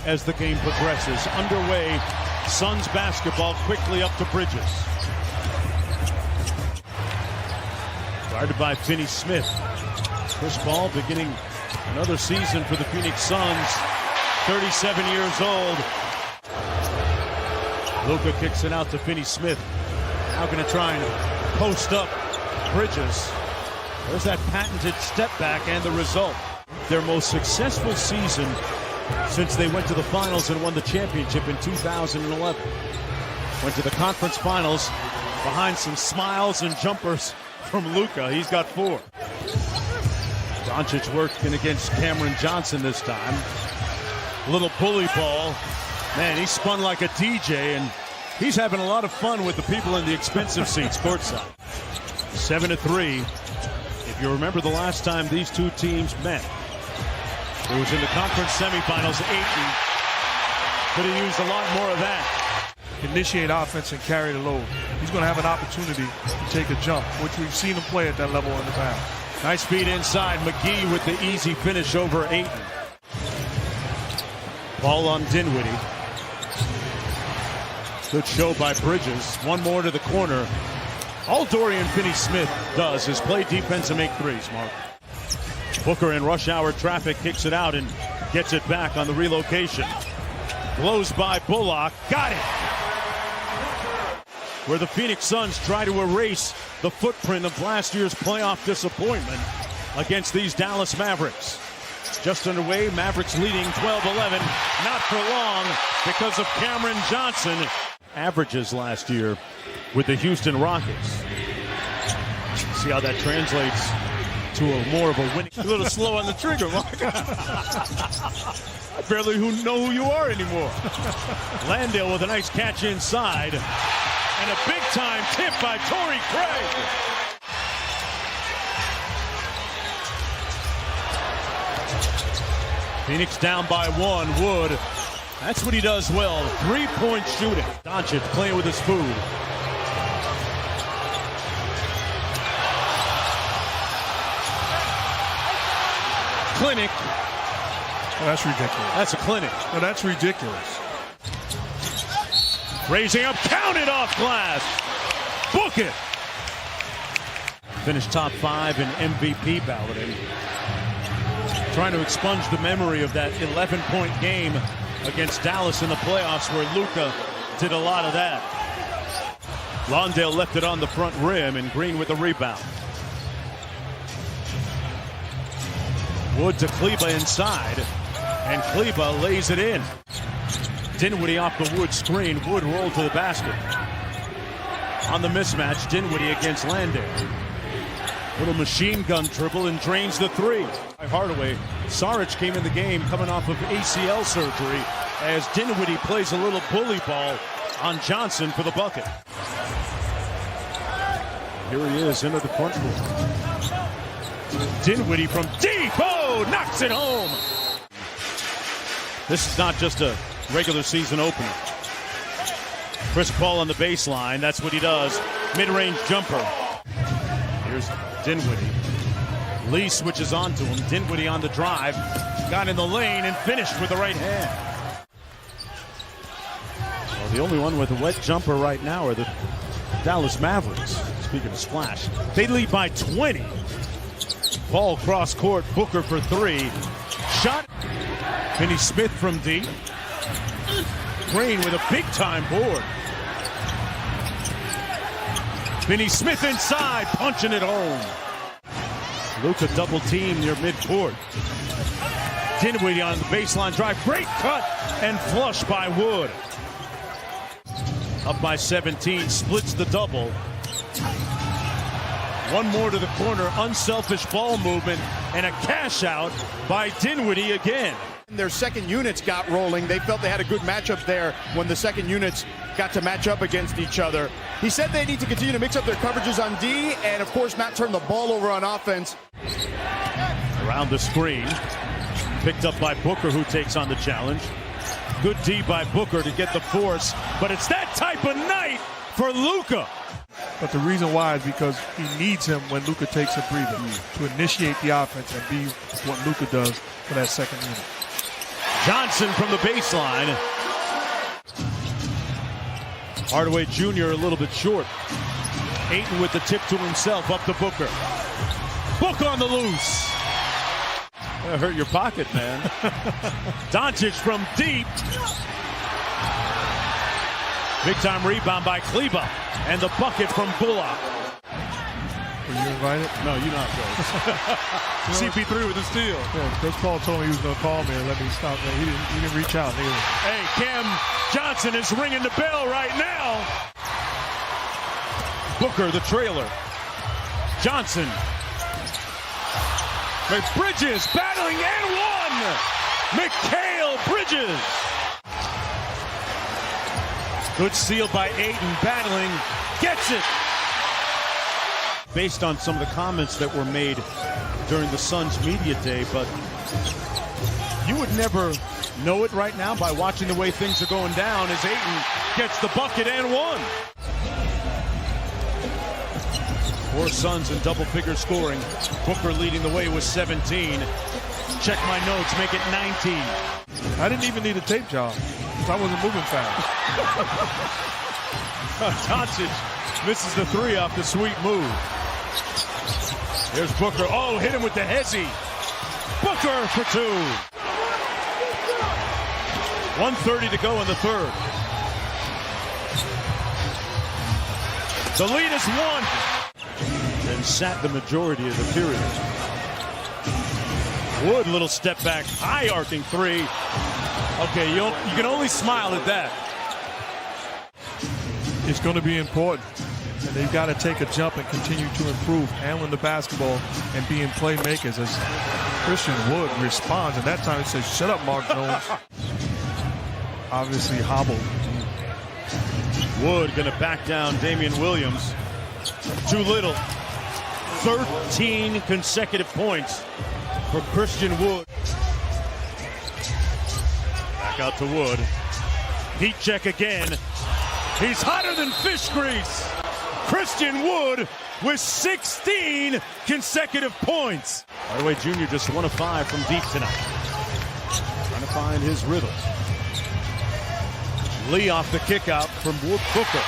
as the game progresses. Underway, Suns basketball quickly up to Bridges. Guarded by Finney-Smith. Chris Paul beginning another season for the Phoenix Suns. 37 years old. Luka kicks it out to Finney-Smith. Now going to try and post up Bridges. There's that patented step back and the result. Their most successful season since they went to the finals and won the championship in 2011. Went to the conference finals behind some smiles and jumpers from Luka. He's got 4. Doncic working against Cameron Johnson this time. A little bully ball. Man, he spun like a DJ, and he's having a lot of fun with the people in the expensive seats courtside. 7-3. If you remember the last time these two teams met, it was in the conference semifinals. Ayton could have used a lot more of that. Initiate offense and carry the load. He's going to have an opportunity to take a jump, which we've seen him play at that level in the past. Nice feed inside. McGee with the easy finish over Ayton. Ball on Dinwiddie. Good show by Bridges. One more to the corner. All Dorian Finney-Smith does is play defense and make threes, Mark. Booker in rush hour traffic kicks it out and gets it back on the relocation. Blows by Bullock. Got it! Where the Phoenix Suns try to erase the footprint of last year's playoff disappointment against these Dallas Mavericks. Just underway, Mavericks leading 12-11. Not for long because of Cameron Johnson. Averages last year with the Houston Rockets. See how that translates to more of a winning. A little slow on the trigger, Mark. I barely know who you are anymore. Landale with a nice catch inside. And a big-time tip by Torrey Craig. Phoenix down by 1. Wood. That's what he does well. 3-point shooting. Doncic playing with his food. Clinic. Oh, that's ridiculous. That's a clinic. No, that's ridiculous. Raising up, counted off glass. Book it. Finished top 5 in MVP balloting. Trying to expunge the memory of that 11-point game against Dallas in the playoffs where Luka did a lot of that. Landale left it on the front rim and Green with the rebound. Wood to Kleba inside, and Kleba lays it in. Dinwiddie off the Wood screen. Wood rolled to the basket. On the mismatch, Dinwiddie against Landale. Little machine gun dribble and drains the 3. Hardaway. Saric came in the game coming off of ACL surgery as Dinwiddie plays a little bully ball on Johnson for the bucket. Here he is into the front court. Dinwiddie from deep. Oh, knocks it home. This is not just a regular season opener. Chris Paul on the baseline. That's what he does. Mid-range jumper. Here's Dinwiddie. Lee switches onto him. Dinwiddie on the drive. Got in the lane and finished with the right hand. Well, the only one with a wet jumper right now are the Dallas Mavericks. Speaking of splash. They lead by 20. Ball cross court. Booker for 3. Shot. Finney-Smith from deep. Green with a big-time board. Finney-Smith inside, punching it home. Luka double team near midcourt. Dinwiddie on the baseline drive. Great cut and flush by Wood. Up by 17, splits the double. One more to the corner, unselfish ball movement, and a cash out by Dinwiddie again. Their second units got rolling. They felt they had a good matchup there when the second units got to match up against each other. He said they need to continue to mix up their coverages on D and, of course, not turn the ball over on offense. Around the screen. Picked up by Booker, who takes on the challenge. Good D by Booker to get the force, but it's that type of night for Luka. But the reason why is because he needs him when Luka takes a breather to initiate the offense and be what Luka does for that second unit. Johnson from the baseline. Hardaway Jr. a little bit short. Ayton with the tip to himself, up to Booker. Book on the loose. That hurt your pocket, man. Doncic from deep. Big time rebound by Kleba. And the bucket from Bullock. Were you invited? No, you're not, Coach. CP3 with the steal. Yeah, Coach Paul told me he was going to call me and let me stop. He didn't reach out. Hey, Cam Johnson is ringing the bell right now. Booker, the trailer. Johnson. Bridges battling and one. Mikal Bridges. Good steal by Ayton, battling, gets it. Based on some of the comments that were made during the Suns media day, but you would never know it right now by watching the way things are going down as Ayton gets the bucket and one. 4 Suns in double-figure scoring. Booker leading the way with 17. Check my notes, make it 19. I didn't even need a tape job because I wasn't moving fast. Doncic misses the 3 off the sweet move. Here's Booker. Oh, hit him with the hezzy. Booker for 2. 1:30 to go in the third. The lead is 1. And sat the majority of the period. Wood, little step back, high arcing 3. Okay, you can only smile at that. It's going to be important. And they've got to take a jump and continue to improve handling the basketball and being playmakers as Christian Wood responds. And that time he says, shut up, Mark Jones. Obviously hobbled. Wood going to back down Damian Williams. Too little. 13 consecutive points for Christian Wood. Back out to Wood. Heat check again. He's hotter than fish grease. Christian Wood with 16 consecutive points. Hardaway Jr. just 1 of 5 from deep tonight. Trying to find his rhythm. Lee off the kick out from Booker.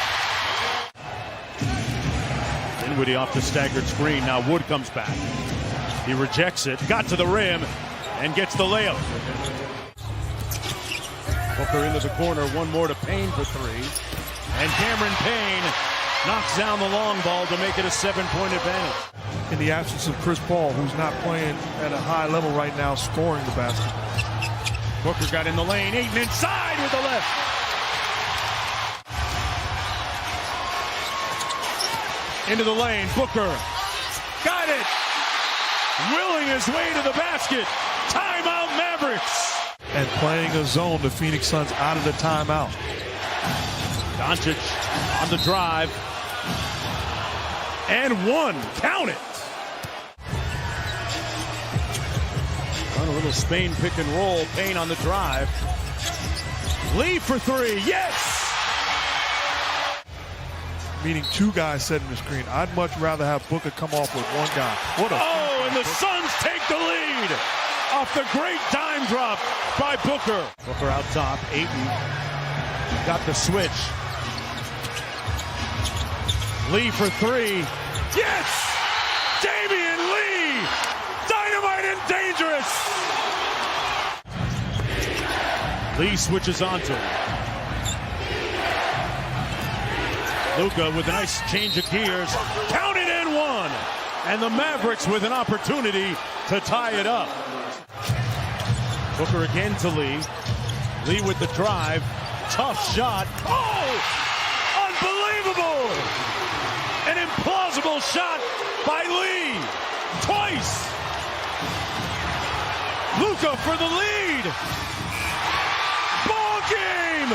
Dinwiddie off the staggered screen. Now Wood comes back. He rejects it. Got to the rim and gets the layup. Booker into the corner. One more to Payne for 3. And Cameron Payne knocks down the long ball to make it a 7-point advantage. In the absence of Chris Paul, who's not playing at a high level right now, scoring the basketball. Booker got in the lane. Ayton inside with the left. Into the lane. Booker got it. Willing his way to the basket. Timeout Mavericks. And playing a zone, the Phoenix Suns out of the timeout. Doncic on the drive. And 1. Count it. On a little Spain pick and roll. Payne on the drive. Lee for 3. Yes! Meaning 2 guys setting the screen. I'd much rather have Booker come off with 1 guy. What a and the Suns take the lead off the great dime drop by Booker. Booker out top. Ayton got the switch. Lee for 3. Yes! Damian Lee! Dynamite and dangerous! Lee switches onto him. Luka with a nice change of gears. Counted and 1! And the Mavericks with an opportunity to tie it up. Booker again to Lee. Lee with the drive. Tough shot. Oh! Unbelievable! An implausible shot by Lee. Twice. Luka for the lead. Ball game.